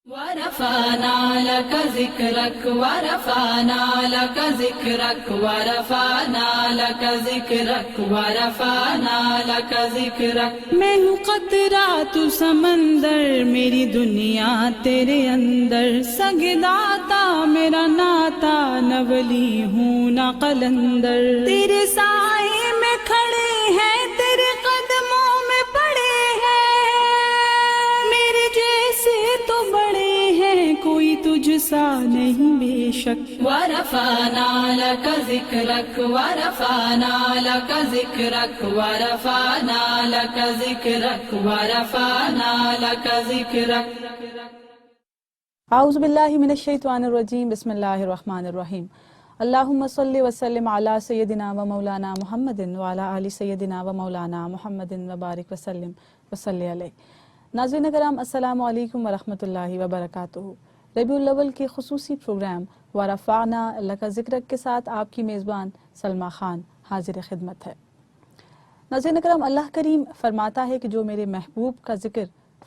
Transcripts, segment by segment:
ورفعنا لك ذكرك ورفعنا لك ذكرك ورفعنا لك ذكرك ورفعنا لك ذكرك میں ہوں قطرہ تو سمندر، میری دنیا تیرے اندر، سجداتا میرا ناتا، نہ ولی ہوں نہ قلندر، تیرے سائے میں کھڑے ہیں، تیرے قدموں میں پڑے ہیں، میرے جیسے تو بڑے ہیں، کوئی تجھ سا نہیں بے شک۔ ورفعنا لك ذكرك ورفعنا لك ذكرك ورفعنا لك ذكرك ورفعنا لك ذكرك۔ اعوذ باللہ من الشیطان الرجیم، بسم اللہ الرحمن الرحیم۔ اللہم صلی وسلم علی سیدنا و مولانا محمد وعلی آل سیدنا و مولانا محمد وبارک وسلم وصلی علیہ۔ ناظرین کرام، السلام علیکم ورحمۃ اللہ وبرکاتہ۔ ربیع الاول کے خصوصی پروگرام ورفعنا لک ذکرک کے ساتھ آپ کی میزبان سلما خان حاضر خدمت ہے۔ ناظرین کرام، اللہ کریم فرماتا ہے کہ جو میرے محبوب کا ذکر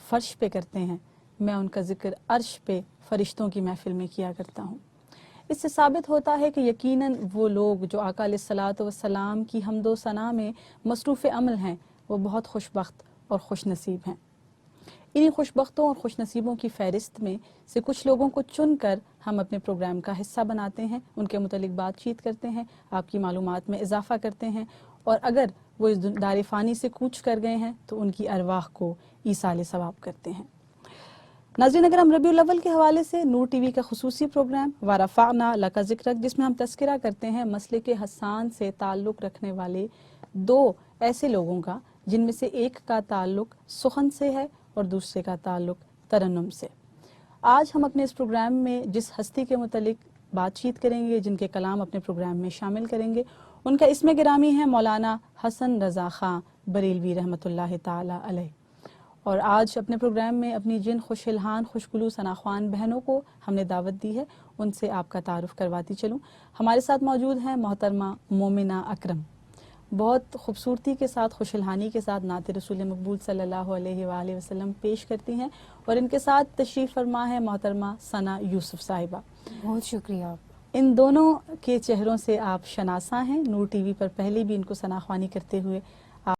فرش پہ کرتے ہیں، میں ان کا ذکر عرش پہ فرشتوں کی محفل میں کیا کرتا ہوں۔ اس سے ثابت ہوتا ہے کہ یقیناً وہ لوگ جو آقا علیہ الصلاۃ والسلام کی حمد و ثنا میں مصروف عمل ہیں، وہ بہت خوش بخت اور خوش نصیب ہیں۔ انہی خوش بختوں اور خوش نصیبوں کی فہرست میں سے کچھ لوگوں کو چن کر ہم اپنے پروگرام کا حصہ بناتے ہیں، ان کے متعلق بات چیت کرتے ہیں، آپ کی معلومات میں اضافہ کرتے ہیں، اور اگر وہ اس دار فانی سے کوچ کر گئے ہیں تو ان کی ارواح کو ایصال ثواب کرتے ہیں۔ ناظرین اگر ہم ربیع الاول کے حوالے سے نور ٹی وی کا خصوصی پروگرام ورفعنا لک ذکرک، جس میں ہم تذکرہ کرتے ہیں مسلک حسان سے تعلق رکھنے والے دو ایسے لوگوں کا، جن میں سے ایک کا تعلق سخن سے ہے اور دوسرے کا تعلق ترنم سے۔ آج ہم اپنے اس پروگرام میں جس ہستی کے متعلق بات چیت کریں گے، جن کے کلام اپنے پروگرام میں شامل کریں گے، ان کا اسم گرامی ہے مولانا حسن رضا خان بریلوی رحمۃ اللہ تعالی علیہ۔ اور آج اپنے پروگرام میں اپنی جن خوش الحان خوشگلو ثناخوان بہنوں کو ہم نے دعوت دی ہے، ان سے آپ کا تعارف کرواتی چلوں۔ ہمارے ساتھ موجود ہیں محترمہ مومنہ اکرم، بہت خوبصورتی کے ساتھ خوش الحانی کے ساتھ نعت رسول مقبول صلی اللہ علیہ وآلہ وسلم پیش کرتی ہیں، اور ان کے ساتھ تشریف فرما ہے محترمہ ثنا یوسف صاحبہ۔ بہت شکریہ۔ ان دونوں کے چہروں سے آپ شناساں ہیں، نور ٹی وی پر پہلے بھی ان کو ثناخوانی کرتے ہوئے